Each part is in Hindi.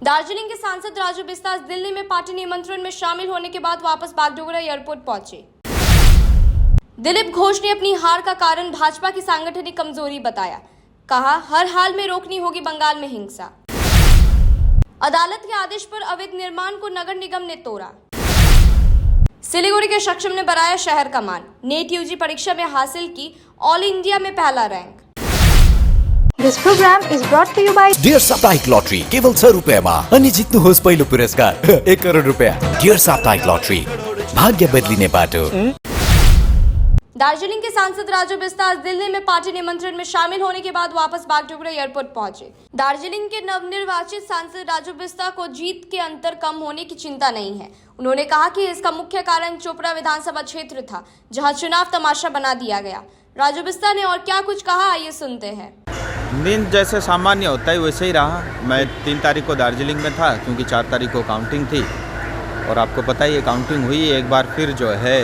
दार्जिलिंग के सांसद राजू बिस्ता दिल्ली में पार्टी निमंत्रण में शामिल होने के बाद वापस बागडोगरा एयरपोर्ट पहुंचे। दिलीप घोष ने अपनी हार का कारण भाजपा की सांगठनिक कमजोरी बताया। कहा, हर हाल में रोकनी होगी बंगाल में हिंसा। अदालत के आदेश पर अवैध निर्माण को नगर निगम ने तोड़ा। सिलीगुड़ी के सक्षम ने बनाया शहर का मान। नेट यूजी परीक्षा में हासिल की ऑल इंडिया में पहला rank. This program is brought to you by dear साप्ताहिक लॉटरी केवल 100 रुपयामा अनि जित्नुहोस् पहिलो पुरस्कार 1 करोड रुपया। डियर साप्ताहिक लॉटरी, भाग्य बदलिने बाटो। दार्जिलिंग के सांसद राजू बिस्ता दिल्ली में पार्टी निमंत्रण में शामिल होने के बाद वापस बागडोगरा एयरपोर्ट पहुंचे। दार्जिलिंग के नवनिर्वाचित सांसद राजू बिस्ता को जीत के अंतर कम होने की चिंता नहीं है। उन्होंने कहा कि इसका मुख्य कारण चोपड़ा विधानसभा क्षेत्र था, जहां चुनाव तमाशा बना दिया गया। राजू बिस्ता ने और क्या कुछ कहा, आइए सुनते हैं। दिन जैसे सामान्य होता है वैसे ही रहा। मैं 3 तारीख को दार्जिलिंग में था, क्योंकि 4 तारीख को काउंटिंग थी और आपको पता ही है काउंटिंग हुई। एक बार फिर जो है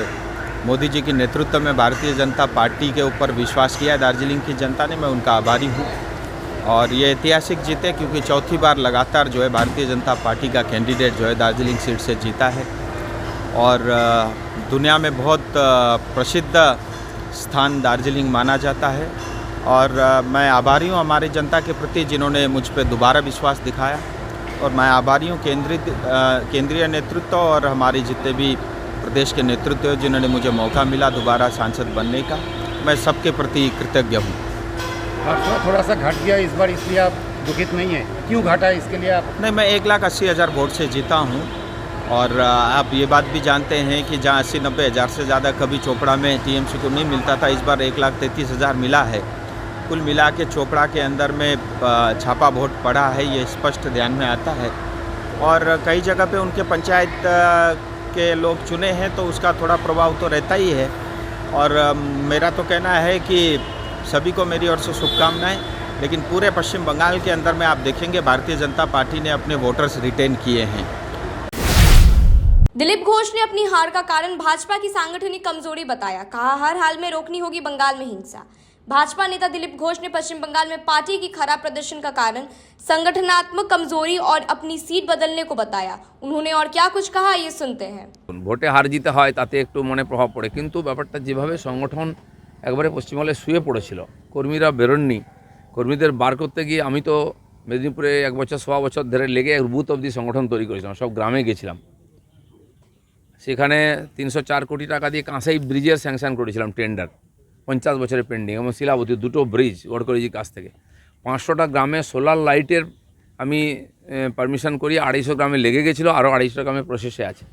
मोदी जी के नेतृत्व में भारतीय जनता पार्टी के ऊपर विश्वास किया है दार्जिलिंग की जनता ने। मैं उनका आभारी हूँ और ये ऐतिहासिक जीत है, क्योंकि चौथी बार लगातार जो है भारतीय जनता पार्टी का कैंडिडेट जो है दार्जिलिंग सीट से जीता है और दुनिया में बहुत प्रसिद्ध स्थान दार्जिलिंग माना जाता है। और मैं आभारी हूँ हमारी जनता के प्रति जिन्होंने मुझ पर दोबारा विश्वास दिखाया और मैं आभारी हूँ केंद्रीय नेतृत्व और हमारे जितने भी प्रदेश के नेतृत्व जिन्होंने मुझे मौका मिला दोबारा सांसद बनने का। मैं सबके प्रति कृतज्ञ हूँ। थोड़ा सा घट गया इस बार, इसलिए आप दुखित नहीं है? क्यों घटा है इसके लिए आप? नहीं, मैं 1,80,000 वोट से जीता हूँ और आप ये बात भी जानते हैं कि जहाँ 80-90 हज़ार से ज़्यादा कभी चोपड़ा में टीएमसी को नहीं मिलता था, इस बार 1,33,000 मिला है। कुल मिला के चोपड़ा के अंदर में छापा वोट पड़ा है, ये स्पष्ट ध्यान में आता है। और कई जगह पे उनके पंचायत के लोग चुने हैं तो उसका थोड़ा प्रभाव तो रहता ही है। और मेरा तो कहना है कि सभी को मेरी ओर से शुभकामनाएं। लेकिन पूरे पश्चिम बंगाल के अंदर में आप देखेंगे भारतीय जनता पार्टी ने अपने वोटर्स रिटेन किए हैं। दिलीप घोष ने अपनी हार का कारण भाजपा की सांगठनिक कमजोरी बताया। कहा, हर हाल में रोकनी होगी बंगाल में हिंसा। भाजपा नेता दिलीप घोष ने पश्चिम बंगाल में पार्टी की खराब प्रदर्शन का कारण संगठनात्मक कमजोरी और अपनी सीट बदलने को बताया। उन्होंने और क्या कुछ कहा, ये सुनते हैं। ভোটে হার জিতে হয় তাতে একটু মনে প্রভাব পড়ে, কিন্তু ব্যাপারটা যেভাবে সংগঠন একবারে পশ্চিমবঙ্গে শুয়ে পড়েছিল, কর্মীরা বেরোননি, কর্মীদের বার করতে গিয়ে আমি তো মেদিনীপুরে 1 বছর 1.25 বছর ধরে লেগে বুথ অবধি সংগঠন তৈরি করেছিলাম, সব গ্রামে গেছিলাম। সেখানে 304 কোটি টাকা দিয়ে কাঁসাই ব্রিজের স্যাংশন করেছিলাম টেন্ডার, 50 বছরের পেন্ডিং, এবং শিলাবতী 2টো ব্রিজ গডকরিজির কাছ থেকে। 500টা গ্রামে সোলার লাইটের আমি পারমিশন করি, 250 গ্রামে লেগে গেছিলো, আরও 250 গ্রামে প্রসেসে আছে।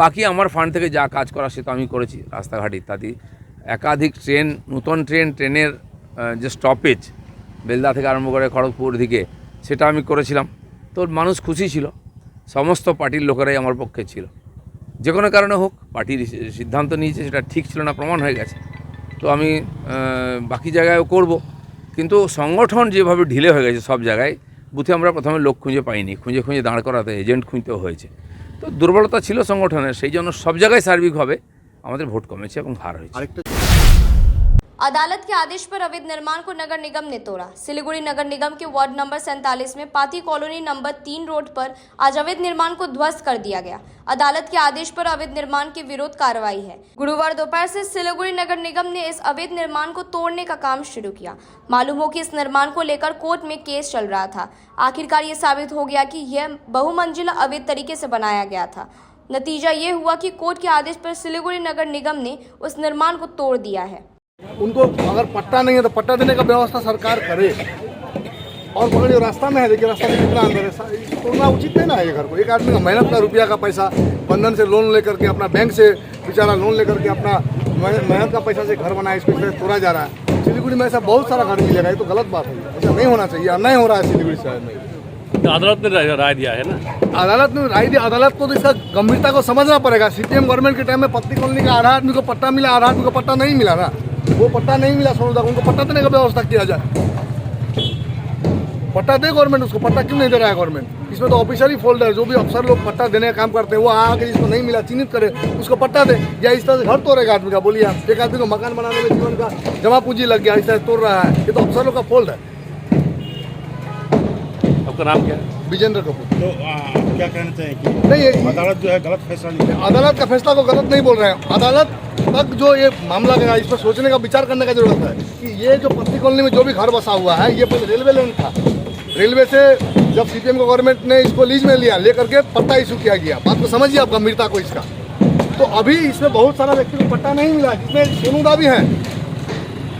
বাকি আমার ফান্ড থেকে যা কাজ করা সে তো আমি করেছি, রাস্তাঘাট ইত্যাদি। একাধিক ট্রেন, নতুন ট্রেনের যে স্টপেজ বেলদা থেকে আরম্ভ করে খড়গপুর দিকে, সেটা আমি করেছিলাম। তো মানুষ খুশি ছিল, সমস্ত পার্টির লোকেরাই আমার পক্ষে ছিল। যে কোনো কারণে হোক পার্টির সিদ্ধান্ত নিয়েছে, সেটা ঠিক ছিল না, প্রমাণ হয়ে গেছে। তো আমি বাকি জায়গায়ও করব, কিন্তু সংগঠন যেভাবে ঢিলে হয়ে গেছে সব জায়গায়, বুথে আমরা প্রথমে লোক খুঁজে পাইনি, খুঁজে দাঁড় করাতে এজেন্ট খুঁজতেও হয়েছে। তো দুর্বলতা ছিল সংগঠনের, সেই জন্য সব জায়গায় সার্বিকভাবে আমাদের ভোট কমেছে এবং হার হয়েছে। अदालत के आदेश पर अवैध निर्माण को नगर निगम ने तोड़ा। सिलीगुड़ी नगर निगम के वार्ड नंबर 47 में पाती कॉलोनी नंबर 3 रोड पर आज अवैध निर्माण को ध्वस्त कर दिया गया। अदालत के आदेश पर अवैध निर्माण के विरोध कार्रवाई है। गुरुवार दोपहर से सिलीगुड़ी नगर निगम ने इस अवैध निर्माण को तोड़ने का काम शुरू किया। मालूम हो कि इस निर्माण को लेकर कोर्ट में केस चल रहा था। आखिरकार ये साबित हो गया कि यह बहुमंजिला अवैध तरीके से बनाया गया था। नतीजा ये हुआ कि कोर्ट के आदेश पर सिलीगुड़ी नगर निगम ने उस निर्माण को तोड़ दिया है। उनको अगर पट्टा नहीं है तो पट्टा देने का व्यवस्था सरकार करे। और बगल रास्ता में है, देखिए रास्ता में कितना अंदर है, तोड़ना उचित है ना। ये घर को एक आदमी का मेहनत का रुपया का पैसा बंधन से लोन लेकर के, अपना बैंक से बेचारा लोन लेकर के अपना मेहनत का पैसा से घर बनाया, इसको तोड़ा जा रहा है। सिलीगुड़ी में ऐसा बहुत सारा घर मिलेगा, ये तो गलत बात है, ऐसा नहीं होना चाहिए, अन्याय हो रहा है सिलीगुड़ी शहर में। अदालत ने राय दिया है ना, अदालत ने राय दिया, अदालत को तो इसका गंभीरता को समझना पड़ेगा। सीपीएम गवर्नमेंट के टाइम में पत्ती कॉलोनी का आधा आदमी को पट्टा मिला, आधा आदमी को पट्टा नहीं मिला ना। वो पट्टा नहीं मिला, सोनू उनको पट्टा देने का व्यवस्था किया जाए। पट्टा दे गवर्नमेंट, उसको पट्टा क्यों नहीं दे रहा है गवर्नमेंट? इसमें तो ऑफिशियली फोल्ड है, जो भी अफसर लोग पट्टा देने का काम करते हैं वो आके जिसको नहीं मिला चिन्हित करे, उसको पट्टा दे। या इस तरह से घर तोड़ेगा आदमी का? बोलिए आप, एक आदमी को मकान बनाने में जीवन का जमा पूंजी लग गया, इस तरह तोड़ रहा है, ये तो अफसर लोग का फोल्ड है। आपको आपका नाम क्या है? विजेंद्र कपूर। तो क्या कहना चाहिए कि नहीं, ये अदालत जो है गलत फैसला ली? अदालत का फैसला को गलत नहीं बोल रहे हैं। अदालत तक जो ये मामला गया, इस पर सोचने का, विचार करने का जरूरत है कि ये जो पत्ती कॉलोनी में जो भी घर बसा हुआ है, ये पहले रेलवे लैंड था। रेलवे से जब सीपीएम को गवर्नमेंट ने इसको लीज में लिया, लेकर के पट्टा इशू किया गया। बात को समझिए आप, गंभीरता को इसका। तो अभी इसमें बहुत सारा व्यक्ति को पट्टा नहीं मिला, जिसमें सोनूदा भी हैं,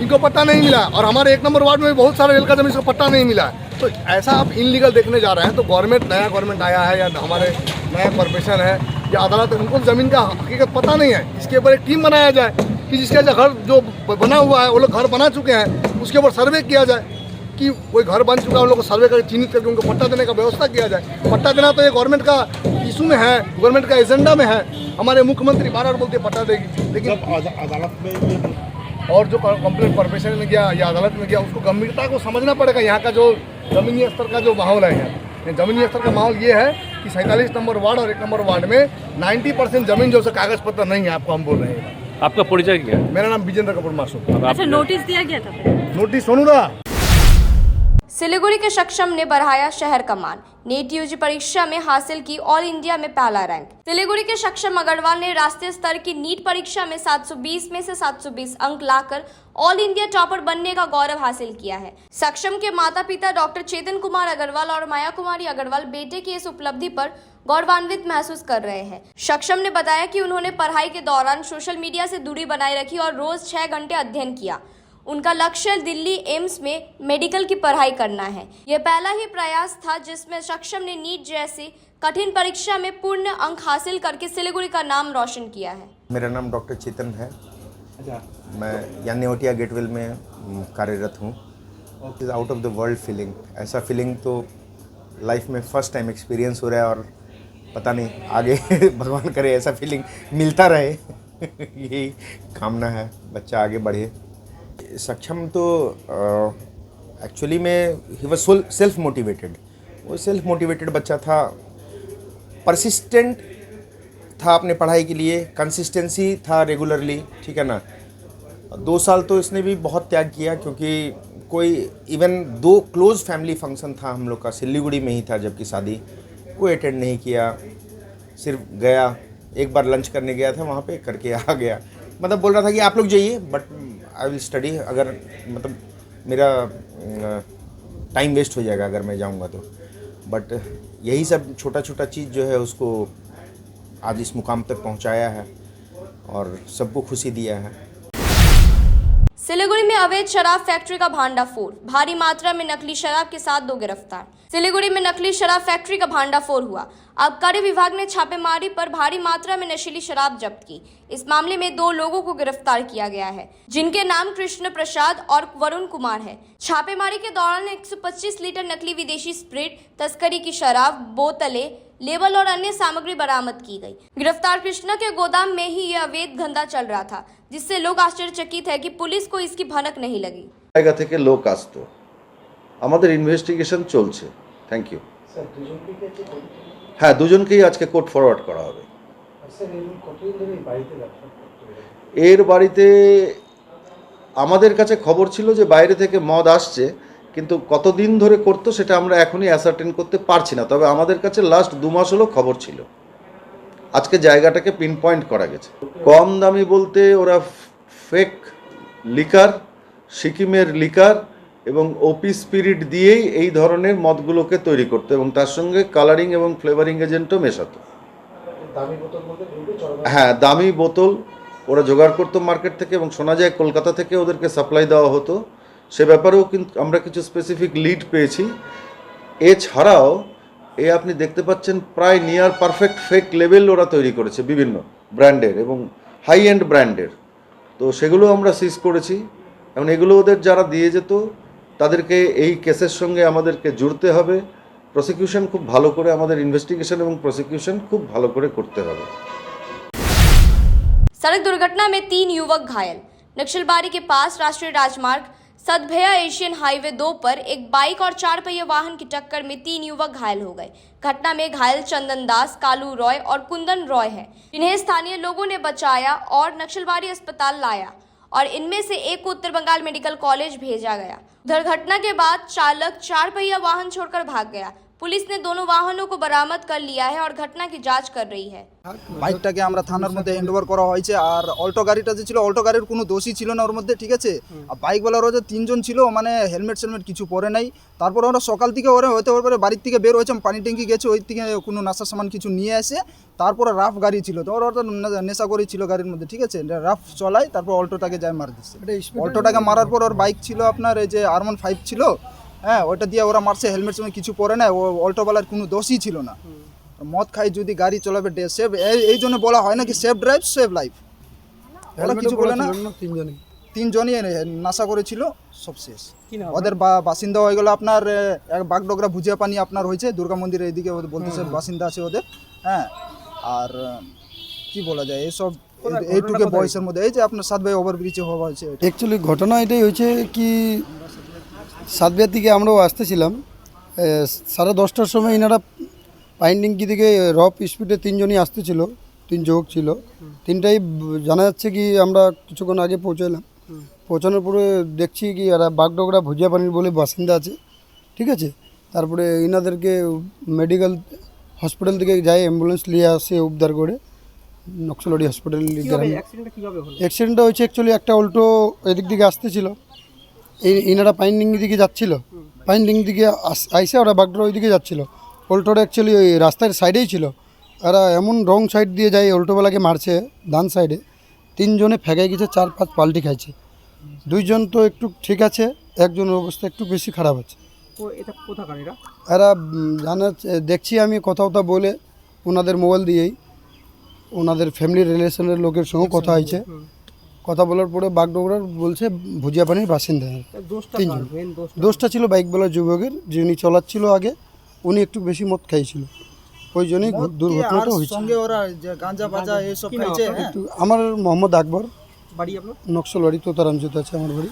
इनको पट्टा नहीं मिला। और हमारे 1 नंबर वार्ड में बहुत सारे रेल का जमीन को पट्टा नहीं मिला। तो ऐसा आप इनलीगल देखने जा रहे हैं। तो गवर्नमेंट, नया गवर्नमेंट आया है या हमारे नया कॉर्पोरेशन है या अदालत, उनको ज़मीन का हकीकत पता नहीं है। इसके ऊपर एक टीम बनाया जाए कि जिसका घर जो बना हुआ है, वो लोग घर बना चुके हैं, उसके ऊपर सर्वे किया जाए कि कोई घर बन चुका है, उन लोग को सर्वे करके चिन्हित करके उनको पट्टा देने का व्यवस्था किया जाए। पट्टा देना तो ये गवर्नमेंट का इशू में है, गवर्नमेंट का एजेंडा में है। हमारे मुख्यमंत्री बार-बार बोलते हैं पट्टा देगी, लेकिन अदालत में ये और जो कंप्लेंट कॉर्पोरेशन में गया या अदालत में गया, उसको गंभीरता को समझना पड़ेगा। यहाँ का जो ज़मीनी स्तर का जो माहौल है, यहाँ ज़मीनी स्तर का माहौल ये है कि 47 नंबर वार्ड और 1 नंबर वार्ड में 90% ज़मीन जो है कागज पत्र नहीं है। आपको हम बोल रहे हैं। आपका परिचय क्या है? मेरा नाम विजेंद्र कपूर मासूम। अच्छा, नोटिस दिया गया था? नोटिस सोनूदा। सिलीगुड़ी के सक्षम ने बढ़ाया शहर का मान। नीट यूजी परीक्षा में हासिल की ऑल इंडिया में पहला रैंक। सिलीगुड़ी के सक्षम अग्रवाल ने राष्ट्रीय स्तर की नीट परीक्षा में 720 में से 720 अंक लाकर ऑल इंडिया टॉपर बनने का गौरव हासिल किया है। सक्षम के माता पिता डॉक्टर चेतन कुमार अग्रवाल और माया कुमारी अग्रवाल बेटे की इस उपलब्धि पर गौरवान्वित महसूस कर रहे हैं। सक्षम ने बताया कि उन्होंने पढ़ाई के दौरान सोशल मीडिया से दूरी बनाए रखी और रोज 6 घंटे अध्ययन किया। उनका लक्ष्य दिल्ली एम्स में मेडिकल की पढ़ाई करना है। यह पहला ही प्रयास था जिसमें सक्षम ने नीट जैसी कठिन परीक्षा में पूर्ण अंक हासिल करके सिलीगुड़ी का नाम रोशन किया है। मेरा नाम डॉक्टर चेतन है। मैं यानी ओटिया गेटवेल में कार्यरत हूँ। Out of the world feeling, ऐसा फीलिंग तो लाइफ में फर्स्ट टाइम एक्सपीरियंस हो रहा है और पता नहीं आगे भगवान करे ऐसा फीलिंग मिलता रहे यही कामना है, बच्चा आगे बढ़े। सक्षम तो एक्चुअली में ही वॉज सेल्फ मोटिवेटेड। वो सेल्फ मोटिवेटेड बच्चा था, परसिस्टेंट था अपने पढ़ाई के लिए, कंसिस्टेंसी था रेगुलरली, ठीक है ना। 2 साल तो इसने भी बहुत त्याग किया क्योंकि कोई इवन 2 क्लोज फैमिली फंक्शन था हम लोग का, सिलीगुड़ी में ही था, जबकि शादी कोई अटेंड नहीं किया। सिर्फ गया, एक बार लंच करने गया था, वहाँ पे करके आ गया। मतलब बोल रहा था कि आप लोग जाइए बट आई विल स्टडी, अगर मतलब मेरा टाइम वेस्ट हो जाएगा अगर मैं जाऊंगा तो। बट यही सब छोटा छोटा चीज़ जो है उसको आज इस मुकाम तक पहुंचाया है और सबको खुशी दिया है। सिलीगुड़ी में अवैध शराब फैक्ट्री का भांडाफोड़। भारी मात्रा में नकली शराब के साथ 2 गिरफ्तार। सिलीगुड़ी में नकली शराब फैक्ट्री का भांडाफोड़ हुआ। आबकारी विभाग ने छापेमारी पर भारी मात्रा में नशीली शराब जब्त की। इस मामले में 2 लोगों को गिरफ्तार किया गया है, जिनके नाम कृष्ण प्रसाद और वरुण कुमार है। छापेमारी के दौरान 125 लीटर नकली विदेशी स्प्रिट, तस्करी की शराब, बोतलें, लेबल और अन्य सामग्री बरामद की गई। गिरफ्तार कृष्णा के गोदाम में ही यह अवैध धंधा चल रहा था, जिससे लोग आश्चर्यचकित है कि पुलिस को इसकी भनक नहीं लगी। জায়গা থেকে লোক আসতো, আমাদের ইনভেস্টিগেশন চলছে। Thank you sir. হ্যাঁ, দুজনকেই আজকে কোর্ট ফরওয়ার্ড করা হবে। এর বাড়িতে আমাদের কাছে খবর ছিল যে বাইরে থেকে মদ আসছে, কিন্তু কতদিন ধরে করতো সেটা আমরা এখনই অ্যাসার্টেন করতে পারছি না। তবে আমাদের কাছে লাস্ট 2 মাস হলো খবর ছিল। আজকে জায়গাটাকে পিন পয়েন্ট করা গেছে। কম দামি বলতে ওরা ফেক লিকার, সিকিমের লিকার এবং ওপি স্পিরিট দিয়েই এই ধরনের মদগুলোকে তৈরি করতো এবং তার সঙ্গে কালারিং এবং ফ্লেভারিং এজেন্টও মেশাতো। হ্যাঁ, দামি বোতল ওরা জোগাড় করতো মার্কেট থেকে এবং শোনা যায় কলকাতা থেকে ওদেরকে সাপ্লাই দেওয়া হতো। সে ব্যাপারেও কিন্তু আমরা কিছু স্পেসিফিক লিড পেয়েছি। এছাড়াও আপনি দেখতে পাচ্ছেন প্রায় নিয়ার পারফেক্ট ফেক লেবেল ওরা তৈরি করেছে বিভিন্ন ব্র্যান্ডের এবং হাই এন্ড ব্র্যান্ডের। তো সেগুলো আমরা সিজ করেছি এবং এগুলো ওদের যারা দিয়ে যেত তাদেরকে এই কেসের সঙ্গে আমাদেরকে জুড়তে হবে। প্রসিকিউশন খুব ভালো করে, আমাদের ইনভেস্টিগেশন এবং প্রসিকিউশন খুব ভালো করে করতে হবে। सड़क दुर्घटना में 3 युवक घायल। नक्सलबाड़ी के पास राष्ट्रीय राजमार्ग सदभया एशियन हाईवे 2 पर एक बाइक और 4 पहिया वाहन की टक्कर में 3 युवक घायल हो गए। घटना में घायल चंदन दास, कालू रॉय और कुंदन रॉय हैं, जिन्हें स्थानीय लोगों ने बचाया और नक्सलबाड़ी अस्पताल लाया और इनमें से एक को उत्तर बंगाल मेडिकल कॉलेज भेजा गया। उधर घटना के बाद चालक 4 पहिया वाहन छोड़कर भाग गया। पुलिस ने दोनों वाहनों को बरामद कर लिया है और घटना की जांच कर रही है। বাইকটাকে আমরা থানার মধ্যে হ্যান্ডওভার করা হয়েছে। আর অল্টো গাড়িটা যে ছিল, অল্টো গাড়ির কোনো দোষী ছিল না ওর মধ্যে, ঠিক আছে। আর বাইকওয়ালারও যে 3 জন ছিল, মানে হেলমেট কিছু পরে নাই। তারপর ওরা সকাল থেকে ওরা হতে পারে বাড়ির থেকে বের হয়েছে, পানি ট্যাঙ্কি গেছে, ওই থেকে কোনো নাশা সামান কিছু নিয়ে আসে। তারপরে রাফ গাড়ি ছিল, তো ওরা নেশা করি ছিল গাড়ির মধ্যে, ঠিক আছে। রাফ চলাই, তারপর অল্টোটাকে যায় মার দিচ্ছে। অল্টোটাকে মারার পর ওর বাইক ছিল আপনার এই যে R15 ছিল, হ্যাঁ, ওইটা দিয়ে ওরা মারছে। হেলমেট কিছু পরে নাই, ও অল্টোওয়ালার কোনো দোষই ছিল না। মদ খাই যদি গাড়ি চালাবে সেফ, এই জন্য বলা হয় না কি সেফ ড্রাইভ সেভ লাইফ। ওরা কিছু বলে না, তিনজনই নেশা করেছিল, সব শেষ। ওদের বাসিন্দা হয়ে গেল আপনার বাগডোগরা ভুজিয়া পানি আপনার হয়েছে, দুর্গা মন্দিরের এইদিকে বলতেছে বাসিন্দা আছে ওদের, হ্যাঁ। আর কি বলা যায়, এইসব এইটুকু বয়সের মধ্যে এই যে আপনার 7 ভাই ওভারব্রিজে হওয়া হয়েছে। অ্যাকচুয়ালি ঘটনা এটাই হয়েছে কি, সাতবিয়ার দিকে আমরাও আসতেছিলাম, 10:30টার সময় এনারা পাইন্ডিংকি থেকে রফ স্পিডে 3 জনই আসতেছিল, 3 যুবক ছিল। 3টাই জানা যাচ্ছে কি আমরা কিছুক্ষণ আগে পৌঁছালাম। পৌঁছানোর পরে দেখছি কি এরা বাগডোগরা ভুজিয়া পানির বলে বাসিন্দা আছে, ঠিক আছে। তারপরে এনাদেরকে মেডিকেল হসপিটাল থেকে যায়, অ্যাম্বুলেন্স নিয়ে আসে উদ্ধার করে নকশালবাড়ি হসপিটাল। অ্যাক্সিডেন্টটা হয়েছে অ্যাকচুয়ালি একটা অল্টো এদিক দিকে আসতেছিল, এনারা পাইন্ডিং দিকে যাচ্ছিল, পাইন্ডিং দিকে আইসে ওরা বাগডোগরা ওই দিকে যাচ্ছিল। অল্টোটা অ্যাকচুয়ালি ওই রাস্তার সাইডেই ছিল, এরা এমন রং সাইড দিয়ে যায়, অল্টোওয়ালাকে মারছে ডান সাইডে। 3 জনে ফেঁকাই গেছে, 4-5 পাল্টি খাইছে। 2 জন তো একটু ঠিক আছে, একজনের অবস্থা একটু বেশি খারাপ আছে। এরা জানা দেখছি আমি কথা বলে ওনাদের মোবাইল দিয়েই ওনাদের ফ্যামিলি রিলেশনের লোকের সঙ্গে কথা হয়েছে। কথা বলার পরে বাগডোগরার বলছে ভুজিয়া পানির বাসিন্দা। 3 জন দোষটা ছিল বাইকওয়ালা যুবকের, যিনি চালাচ্ছিল আগে, উনি একটু বেশি মদ খাইছিল, ওই জন্যই দুর্ঘটনাটা হয়েছে। আমার মোহাম্মদ আকবর, নকশালবাড়ি তোতারাम जोत আছে আমার বাড়ি।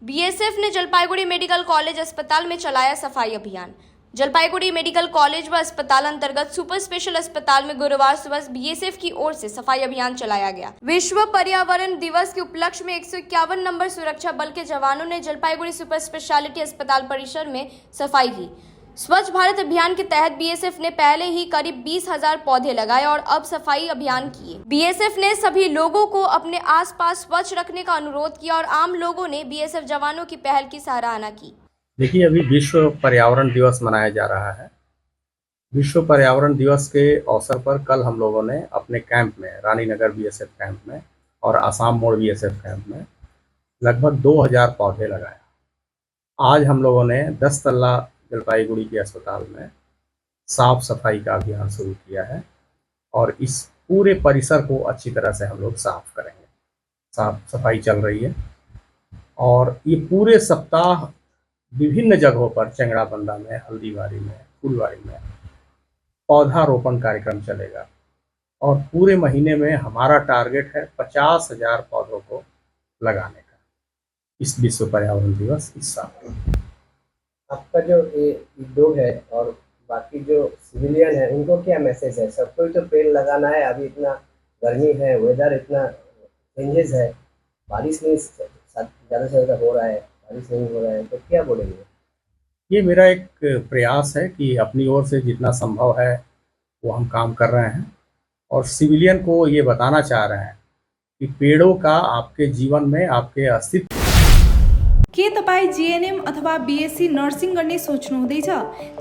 बीएसएफ ने जलपाईगुड़ी मेडिकल कॉलेज अस्पताल में चलाया सफाई अभियान। जलपाईगुड़ी मेडिकल कॉलेज व अस्पताल अंतर्गत सुपर स्पेशल अस्पताल में गुरुवार सुबह बीएसएफ की ओर से सफाई अभियान चलाया गया। विश्व पर्यावरण दिवस के उपलक्ष्य में 151 नंबर सुरक्षा बल के जवानों ने जलपाईगुड़ी सुपर स्पेशलिटी अस्पताल परिसर में सफाई की। स्वच्छ भारत अभियान के तहत बीएसएफ ने पहले ही करीब 20,000 पौधे लगाए और अब सफाई अभियान किए। बीएसएफ ने सभी लोगों को अपने आसपास स्वच्छ रखने का अनुरोध किया और आम लोगों ने बीएसएफ जवानों की पहल की सराहना की। देखिए, अभी विश्व पर्यावरण दिवस मनाया जा रहा है। विश्व पर्यावरण दिवस के अवसर पर कल हम लोगों ने अपने कैंप में, रानीनगर बीएसएफ कैंप में और आसाम मोड़ बीएसएफ कैंप में लगभग 2000 पौधे लगाए। आज हम लोगों ने 10 तल्ला जलपाईगुड़ी के अस्पताल में साफ सफाई का अभियान शुरू किया है और इस पूरे परिसर को अच्छी तरह से हम लोग साफ करेंगे। साफ सफाई चल रही है और ये पूरे सप्ताह विभिन्न जगहों पर, चंगड़ाबंदा में, हल्दीबाड़ी में, फूलवाड़ी में पौधारोपण कार्यक्रम चलेगा और पूरे महीने में हमारा टारगेट है 50,000 पौधों को लगाने का इस विश्व पर्यावरण दिवस इस साल। आपका जो ये उद्योग है और बाकी जो सिविलियन है, उनको क्या मैसेज है? सबको तो पेड़ लगाना है। अभी इतना गर्मी है, वेदर इतना चेंजेस है, बारिश नहीं ज़्यादा से ज़्यादा हो रहा है, बारिश नहीं हो रहा है, तो क्या बोलेंगे? ये मेरा एक प्रयास है कि अपनी ओर से जितना संभव है वो हम काम कर रहे हैं और सिविलियन को ये बताना चाह रहे हैं कि पेड़ों का आपके जीवन में, आपके अस्तित्व। के तपाईँ जीएनएम अथवा बीएससी नर्सिङ गर्ने सोच्नुहुँदैछ?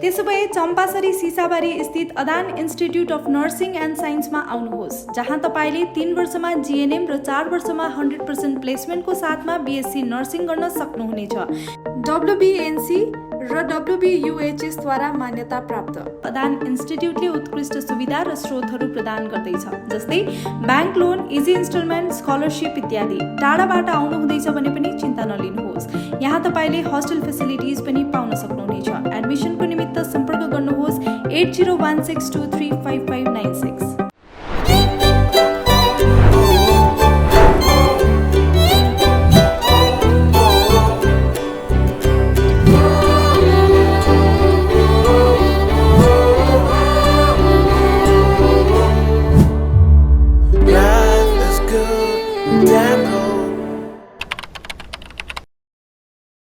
त्यसो भए चम्पासरी सिसाबारी स्थित अदान इन्स्टिट्युट अफ नर्सिङ एन्ड साइन्समा आउनुहोस्, जहाँ तपाईँले 3 वर्षमा जीएनएम र 4 वर्षमा 100% प्लेसमेन्टको साथमा बीएससी नर्सिङ गर्न सक्नुहुनेछ। WBNC र WBUHS द्वारा मान्यता प्राप्त अदान इन्स्टिट्युटले उत्कृष्ट सुविधा र स्रोतहरू प्रदान गर्दैछ, जस्तै bank loan, easy instalment, scholarship इत्यादि। टाढाबाट आउनुहुँदैछ भने पनि चिन्ता नलिनुहोस्, यहाँ तपाईँले होस्टेल फेसिलिटिज पनि पाउन सक्नुहुनेछ। एडमिसनको निमित्त सम्पर्क गर्नुहोस् 8016235596।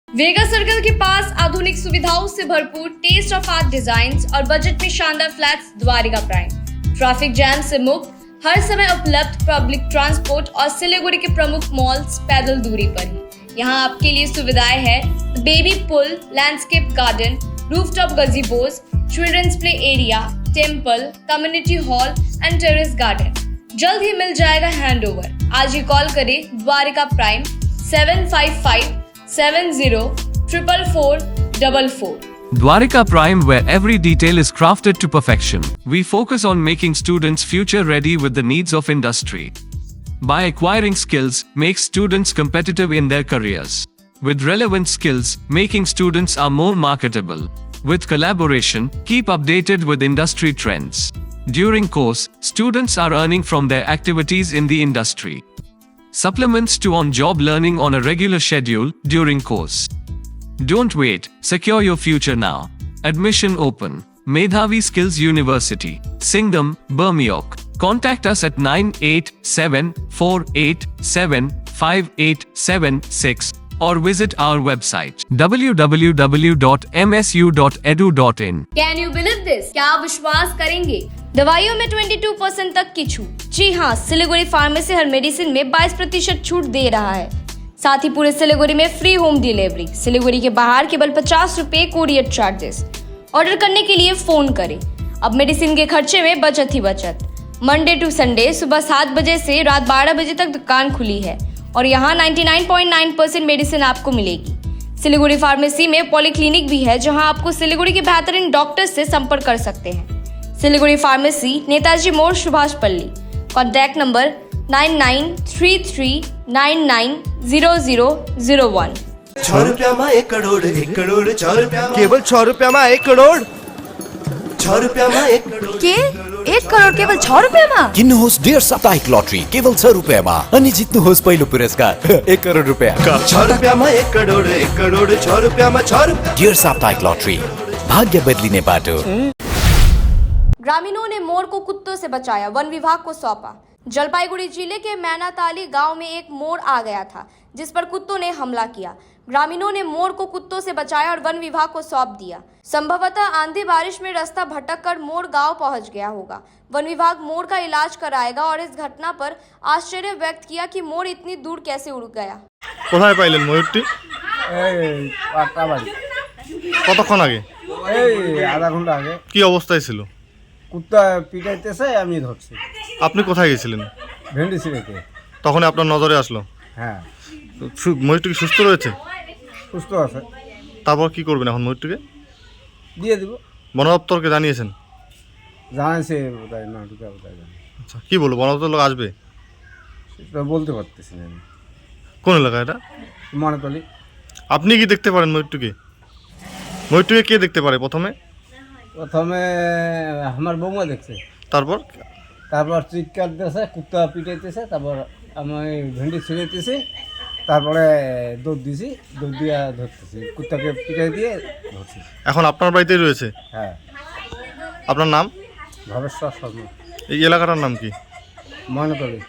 वेगा सर्कल के पास आधुनिक सुविधाओं से भरपूर टेस्ट ऑफ आर्ट डिजाइन्स और बजट में शानदार flats Dwarka Prime. Traffic jam से मुक्त, हर समय उपलब्ध पब्लिक ट्रांसपोर्ट और सिलीगुड़ी के प्रमुख मॉल्स पैदल दूरी पर ही। यहाँ आपके लिए सुविधाएं है baby pool, landscape garden, rooftop gazebos, children's play area, temple, community hall and terrace garden. जल्द ही मिल जाएगा हैंडओवर। आज ही कॉल करें Dwarika prime 75570444444। Dwarika Prime, where every detail is crafted to perfection. We focus on making students future ready with the needs of industry. By acquiring skills, make students competitive in their careers. With relevant skills, making students are more marketable. With collaboration, keep updated with industry trends. During course, students are earning from their activities in the industry. Supplements to on-job learning on a regular schedule during course. Don't wait, secure your future now. Admission open. Medhavi Skills University, Singham, Bermioc. Contact us at 9874875876 or visit our website www.msu.edu.in. Can you believe this? क्या आप विश्वास करेंगे? दवाइयों में 22% तक की छूट। जी हाँ, सिलीगुड़ी फार्मेसी हर मेडिसिन में 22% छूट दे रहा है। साथ ही पूरे सिलीगुड़ी में फ्री होम डिलीवरी। सिलीगुड़ी के बाहर केवल 50 रुपए कोरियर चार्जेस। ऑर्डर करने के लिए फोन करें। अब मेडिसिन के खर्चे में बचत ही बचत। मंडे टू संडे सुबह 7 बजे से रात 12 बजे तक दुकान खुली है और यहाँ 99.9% मेडिसिन आपको मिलेगी। सिलीगुड़ी फार्मेसी में पॉलीक्लिनिक भी है, जहाँ आपको सिलीगुड़ी के बेहतरीन डॉक्टर से संपर्क कर सकते हैं। सिलीगुड़ी फार्मेसी, नेताजी मोड़, सुभाष पल्ली। Contact number 9933990001। 6 रुपया में 1 करोड़, 1 करोड़ 6 रुपया में। केवल 6 रुपया में 1 करोड़। 6 रुपया में 1 करोड़ के 1 करोड़ केवल 6 रुपयामा? किन्नुहोस् डेढ साप्ताहिक लटरी केवल 6 रुपयामा अनि जित्नुहोस् पहिलो पुरस्कार 1 करोड़ रुपया। 6 रुपयामा 1 करोड़, 1 करोड़ 6 रुपयामा 6 रुपया। डेढ साप्ताहिक लटरी, भाग्य बदलिने बाटो। ग्रामीणों ने मोर को कुत्तों से बचाया, वन विभाग को सौंपा। जलपाईगुड़ी जिले के मैनाताली गांव में एक मोर आ गया था, जिस पर कुत्तों ने हमला किया। ग्रामीणों ने मोर को कुत्तों से बचाया और वन विभाग को सौंप दिया। संभवतः आंधी बारिश में रास्ता भटककर मोर गांव पहुंच गया होगा। वन विभाग मोर का इलाज कराएगा और इस घटना पर आश्चर्य व्यक्त किया कि मोर इतनी दूर कैसे उड़ गया। কোথায় পাইলেন ময়ূরটি? কতক্ষণ আগে? आधा घंटा आगे। কি অবস্থায় ছিল? কুত্তা পিটাইতেছে, আমি ধরছি। আপনি কোথায় গেছিলেন? ভেন্ডি ছিঁড়েতে। তখন আপনার নজরে আসলো? হ্যাঁ। ময়ূরটি কি সুস্থ রয়েছে? সুস্থ আছে। তারপর কি করবেন এখন ময়ূরটিকে? দিয়ে দিব। বন দপ্তরকে জানিয়েছেন? জানাইছে বোধহয়, না ঢুকা বোধহয়। আচ্ছা, কি বলবো, বন দপ্তর লোক আসবে? সেটা বলতে পারতেছি না। কোন এলাকা এটা? মনাতলি। আপনি কি দেখতে পারেন ময়ূরটিকে? ময়ূরটিকে কে দেখতে পারে প্রথমে? প্রথমে আমার বৌমা দেখছে। তারপর? তারপর চিৎকার দিতেছে, কুত্তা পিটাইতেছে, তারপর আমি ভেন্ডি ছিঁড়েতেছি, তারপরে দৌড় দিছি, দৌড় দিয়ে ধরতেছি, কুত্তাকে পিটাই দিয়ে ধরছি। এখন আপনার বাড়িতেই রয়েছে? হ্যাঁ। আপনার নাম? ভবেশ্বর শর্মা। এই এলাকাটার নাম কি? মনাতলি।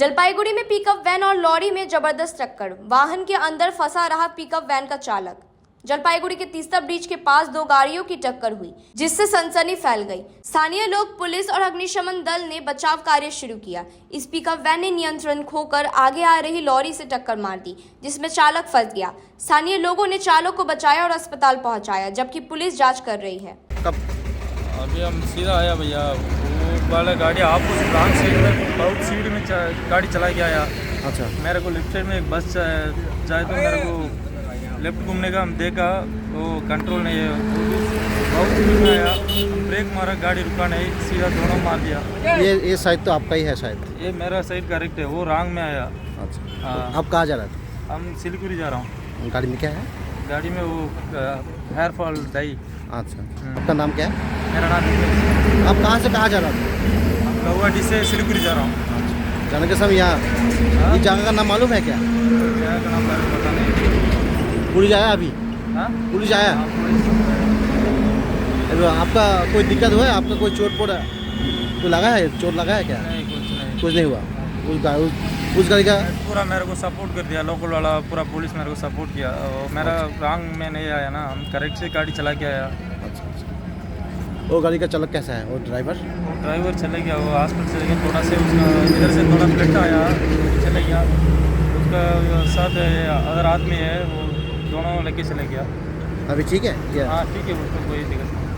जलपाईगुड़ी में पिकअप वैन और लॉरी में जबरदस्त टक्कर, वाहन के अंदर फंसा रहा पिकअप वैन का चालक। जलपाईगुड़ी के तीस्ता ब्रिज के पास 2 गाड़ियों की टक्कर हुई, जिससे सनसनी फैल गई। स्थानीय लोग, पुलिस और अग्निशमन दल ने बचाव कार्य शुरू किया। इस पिकअप वैन ने नियंत्रण खोकर आगे आ रही लॉरी से टक्कर मार दी, जिसमें चालक फंस गया। स्थानीय लोगों ने चालक को बचाया और अस्पताल पहुंचाया, जबकि पुलिस जांच कर रही है। अभी हम सीधा आया भैया, वो वाला गाड़ी आपको रॉन्ग साइड में, बहुत स्पीड में गाड़ी चला के आया। अच्छा। मेरे को लेफ्ट साइड में एक बस जाए तो मेरे को लेफ्ट घूमने का हम देखा, वो कंट्रोल नहीं है, बहुत स्पीड में आया, ब्रेक मारा, गाड़ी रुका नहीं, सीधा दोनों मार दिया। ये साइड तो आपका ही है शायद? ये मेरा साइड करेक्ट है, वो रॉन्ग में आया। अच्छा। हाँ। आप कहाँ जा रहे थे? हम सिलीगुड़ी जा रहा हूँ। गाड़ी में क्या है? गाड़ी में वो हेयर फॉल डाई। अच्छा। आपका नाम क्या है? मेरा नाम है। आप कहाँ से कहाँ जा रहे थे? हम गुवाहाटी से सिलीगुड़ी जा रहा हूँ। जाने के समय यहाँ ये जगह का नाम मालूम है क्या? जगह का नाम पता नहीं। पुलिस आया अभी? हाँ? पुलिस आया? आपका कोई दिक्कत हुआ है? आपका कोई चोट पोट कोई लगा है? चोट लगा है क्या? नहीं, कुछ नहीं। कुछ नहीं हुआ। उस गाड़ी का पूरा मेरे को सपोर्ट कर दिया, लोकल वाला पूरा पुलिस मेरे को सपोर्ट किया। और मेरा रंग में नहीं आया ना, हम करेक्ट से गाड़ी चला के आया। वो गाड़ी का चालक कैसा है, वो ड्राइवर चले गया, वो हॉस्पिटल चले गया, थोड़ा से उसका इधर से थोड़ा ब्लड आया, चले गया। उसका साथ अदर आदमी है, वो दोनों लेके चले गया। अभी ठीक है? हाँ ठीक है, उसको कोई दिक्कत नहीं।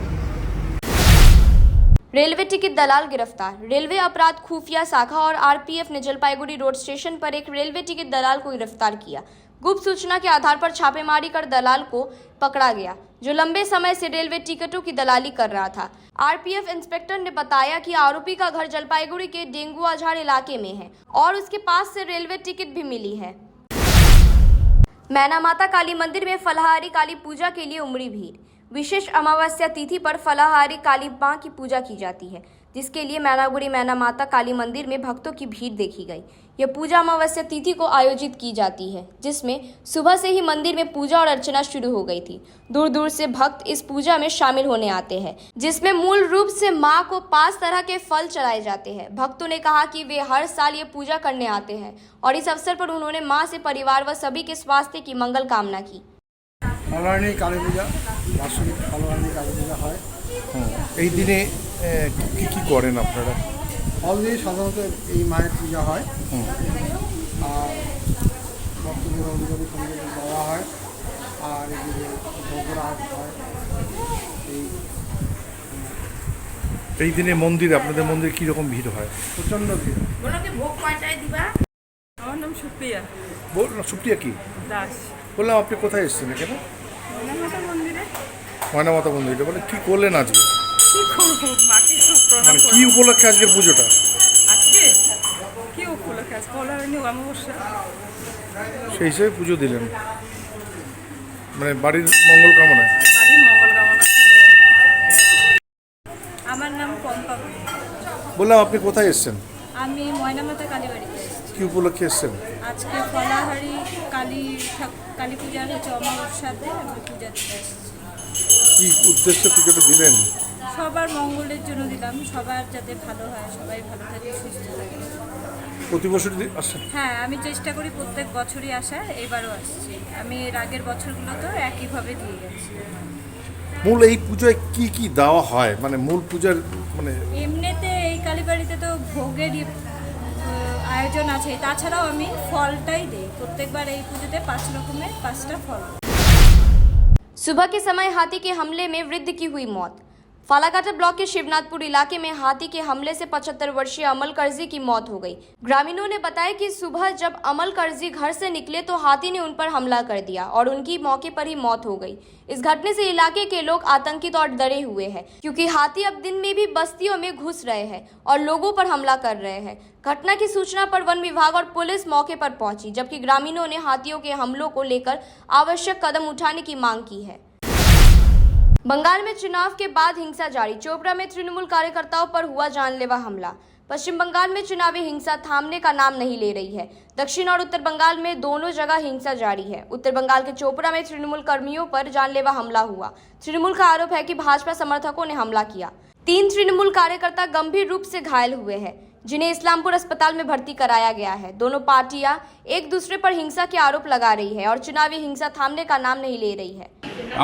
रेलवे टिकट दलाल गिरफ्तार। रेलवे अपराध खुफिया शाखा और आरपीएफ ने जलपाईगुड़ी रोड स्टेशन पर एक रेलवे टिकट दलाल को गिरफ्तार किया। गुप्त सूचना के आधार पर छापेमारी कर दलाल को पकड़ा गया, जो लंबे समय से रेलवे टिकटों की दलाली कर रहा था। आरपीएफ इंस्पेक्टर ने बताया कि आरोपी का घर जलपाईगुड़ी के डेंगुआझाड़ इलाके में है और उसके पास से रेलवे टिकट भी मिली है। मैना माता काली मंदिर में फलाहारी काली पूजा के लिए उमड़ी भीड़। विशेष अमावस्या तिथि पर फलाहारी काली मां की पूजा की जाती है, जिसके लिए मैनागुड़ी मैना माता काली मंदिर में भक्तों की भीड़ देखी गई। यह पूजा अमावस्या तिथि को आयोजित की जाती है, जिसमें सुबह से ही मंदिर में पूजा और अर्चना शुरू हो गई थी। दूर दूर से भक्त इस पूजा में शामिल होने आते हैं, जिसमें मूल रूप से मां को 5 तरह के फल चढ़ाए जाते हैं। भक्तों ने कहा कि वे हर साल ये पूजा करने आते हैं और इस अवसर पर उन्होंने मां से परिवार व सभी के स्वास्थ्य की मंगल कामना की। फलवानी काली पूजा, বার্ষিক फलवानी काली पूजा হয়। এই দিনে কি করেন আপনারা? ফল দিয়ে সাধারণত এই মায়ের পূজা হয় আর ভক্তদের অধিকারী সঙ্গে দেওয়া হয় আর এদিকে ভোগরা হয়। এই দিনে মন্দির, আপনাদের মন্দিরে কীরকম ভিড় হয়? প্রচণ্ড ভিড়। ভোগ কয়টায় দিবা? আমার নাম সুপ্রিয়া সুপ্রিয়া কি দাস। বললাম আপনি কোথায় এসেছেন এখানে? ময়নামাতা মন্দিরে। ময়নামাতা মন্দিরে বলে কি করলেন আজকে? কি করবো, মাকে তো প্রণাম মানে করবো। কি উপলক্ষে আজকের পুজোটা? আজকে কি উপলক্ষে? আজ ফলাহারি অমাবস্যা, সেই হিসেবে পুজো দিলেন, মানে বাড়ির মঙ্গল কামনায়। বাড়ির মঙ্গল কামনা। আমার নাম পম্পা। বললাম আপনি কোথায় এসেছেন? আমি ময়নামাতা কালীবাড়িতে এসেছি। কি উপলক্ষে এসেছেন? আজকে ফলাহারি কালী পূজার হচ্ছে অমাবস্যাতে আমি পূজা দিতে এসেছি। কি উদ্দেশ্যে পুজোটা দিলেন? সবার মঙ্গলের জন্য দিলাম, সবার যাতে ভালো হয়, সবাই ভালো থাকে, সুস্থ থাকে। প্রতি বছর আসেন? হ্যাঁ, আমি চেষ্টা করি প্রত্যেক বছরই আসার, এবারও আসছি। আমি এর আগের বছরগুলোতেও একইভাবে দিয়ে গেছি। মূল এই পুজোয় কি কি দেওয়া হয়, মানে মূল পূজার মানে? এমনিতে এই কালীবাড়িতে তো ভোগেরই আয়োজন আছে, তাছাড়াও আমি ফলটাই দিই প্রত্যেকবার। এই পুজোতে 5 রকমের 5টা फल। सुबह के समय हाथी के हमले में वृद्ध की हुई मौत। फालाकाटा ब्लॉक के शिवनाथपुर इलाके में हाथी के हमले से 75 वर्षीय अमल करजी की मौत हो गई। ग्रामीणों ने बताया कि सुबह जब अमल करजी घर से निकले तो हाथी ने उन पर हमला कर दिया और उनकी मौके पर ही मौत हो गई। इस घटने से इलाके के लोग आतंकित और डरे हुए हैं, क्योंकि हाथी अब दिन में भी बस्तियों में घुस रहे हैं और लोगों पर हमला कर रहे हैं। घटना की सूचना पर वन विभाग और पुलिस मौके पर पहुंची, जबकि ग्रामीणों ने हाथियों के हमलों को लेकर आवश्यक कदम उठाने की मांग की है। बंगाल में चुनाव के बाद हिंसा जारी। चोपड़ा में तृणमूल कार्यकर्ताओं पर हुआ जानलेवा हमला। पश्चिम बंगाल में चुनावी हिंसा थामने का नाम नहीं ले रही है। दक्षिण और उत्तर बंगाल में दोनों जगह हिंसा जारी है। उत्तर बंगाल के चोपड़ा में तृणमूल कर्मियों पर जानलेवा हमला हुआ। तृणमूल का आरोप है कि भाजपा समर्थकों ने हमला किया। 3 तृणमूल कार्यकर्ता गंभीर रूप से घायल हुए हैं, जिन्हें इस्लामपुर अस्पताल में भर्ती कराया गया है। दोनों पार्टियां एक दूसरे पर हिंसा के आरोप लगा रही है और चुनावी हिंसा थामने का नाम नहीं ले रही है।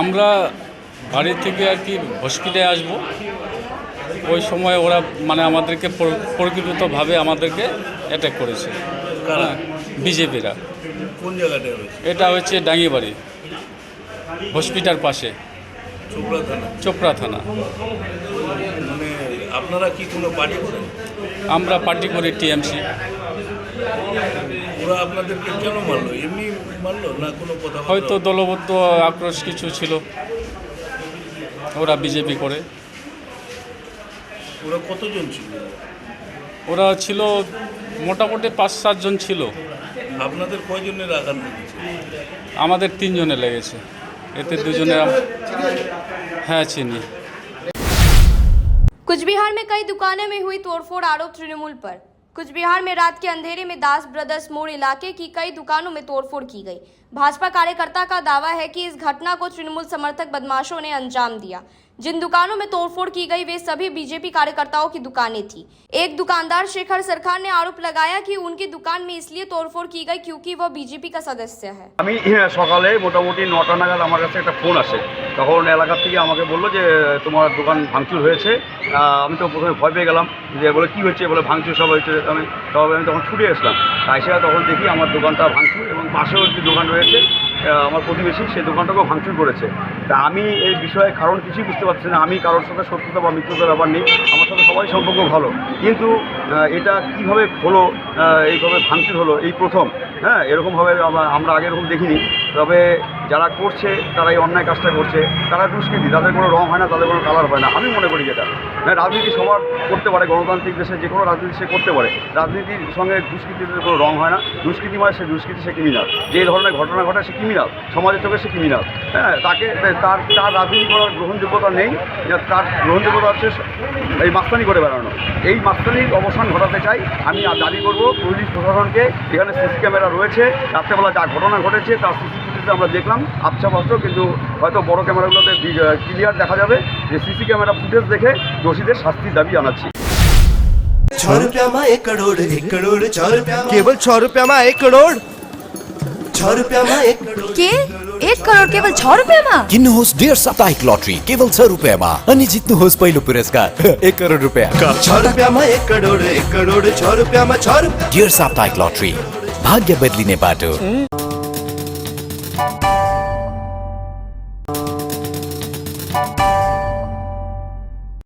আমরা বাড়ি থেকে আর কি হসপিটালে আসবো, ওই সময় ওরা মানে আমাদেরকে পরিকল্পিতভাবে আমাদেরকে অ্যাটাক করেছে বিজেপিরা। কোন জায়গাটা হয়েছে? এটা হচ্ছে ডাঙ্গিবাড়ি হসপিটাল পাশে, চোপড়া থানা। মানে আপনারা কি কোনো পার্টি করেন? আমরা পার্টি করি টিএমসি। ওরা আপনাদেরকে কেন মারলো? এমনি মারলো না কোনো কথা? হয়তো দলবদ্ধ আক্রোশ কিছু ছিল, ওরা বিজেপি করে। ওরা কতজন ছিল? ওরা ছিল মোটামুটি 5-7 জন ছিল। আপনাদের কয়জনের আঘাত লেগেছে? আমাদের 3 জনে লেগেছে, এতে 2 জনে হ্যাঁ চিনি। कुछ बिहार में कई दुकानों में हुई तोड़फोड़, आरोप तृणमूल पर। कुछ बिहार में रात के अंधेरे में दास ब्रदर्स मोड़ इलाके की कई दुकानों में तोड़फोड़ की गई। भाजपा कार्यकर्ता का दावा है कि इस घटना को तृणमूल समर्थक बदमाशों ने अंजाम दिया। जिन दुकानों में तोड़फोड़ की गई वे सभी बीजेपी कार्यकर्ताओं की दुकानें थी। एक दुकानदार शेखर सरकार ने आरोप लगाया कि उनकी दुकान में इसलिए तोड़फोड़ की गई क्योंकि वह बीजेपी का सदस्य है। আমি সকালে মোটামুটি 9টা নাগাদ আমার কাছে একটা ফোন আসে, তখন এলাকা থেকে আমাকে বললো যে তোমার দোকান ভাঙচুর হয়েছে। আমি তো প্রথমে ভয় পেয়ে গেলাম, যে বলে কী হচ্ছে, বলে ভাঙচুর সব হয়েছে। আমি তখন ছুটে আসলাম, এসে তখন দেখি আমার দোকানটা ভাঙচুর এবং পাশেও একটি দোকান রয়েছে আমার প্রতিবেশী, সেই দোকানটাকেও ভাঙচুর করেছে। তা আমি এই বিষয়ে কারণ কিছুই বুঝতে পারছি না। আমি কারোর সাথে শত্রুতা বা মিত্রতার ব্যাপার নেই, আমার সাথে সবাই সম্পর্ক ভালো, কিন্তু এটা কীভাবে হলো, এইভাবে ভাঙচুর হলো এই প্রথম। হ্যাঁ, এরকমভাবে আমরা আগে এরকম দেখিনি। তবে যারা করছে তারা এই অন্যায় কাজটা করছে, তারা দুষ্কৃতী, তাদের কোনো রং হয় না, তাদের কোনো কালার হয় না। আমি মনে করি যেটা রাজনীতি সবার করতে পারে, গণতান্ত্রিক দেশে যে কোনো রাজনীতি সে করতে পারে, রাজনীতির সঙ্গে দুষ্কৃতির কোনো রং হয় না। দুষ্কৃতি মানে সে দুষ্কৃতি, সে ক্রিমিনাল। যে ধরনের ঘটনা ঘটে সে ক্রিমিনাল, সমাজের চোখে সে ক্রিমিনাল। হ্যাঁ, তাকে তার রাজনীতি করার গ্রহণযোগ্যতা নেই, তার গ্রহণযোগ্যতা হচ্ছে এই মাস্তানি করে বেড়ানো। এই মাস্তানির অবসান ঘটাতে চাই। আমি দাবি করব পুলিশ প্রশাসনকে, এখানে সিসি ক্যামেরা রয়েছে, রাত্রেবেলা যা ঘটনা ঘটেছে তার সিসি ফুটেজে আমরা দেখলাম আবছা পাত্র, কিন্তু হয়তো বড় ক্যামেরাগুলোতে ক্লিয়ার দেখা যাবে। যে সিসি ক্যামেরা ফুটেজ দেখে দোষীদের শাস্তির দাবি জানাচ্ছি। 6 रुपया में 1 करोड़ 1 करोड़ 6 रुपया केवल 6 रुपया में 1 करोड़ 6 रुपया में 1 करोड़ के 1 करोड़ केवल 6 रुपयामा? किन्नुहोस् डेढ साप्ताहिक लटरी केवल 6 रुपयामा अनि जित्नुहोस् पहिलो पुरस्कार 1 करोड रुपैयाँ। 6 रुपयामा 1 करोड 1 करोड 6 रुपयामा 6 रुपया डेढ साप्ताहिक लटरी भाग्य बदलिने बाटो।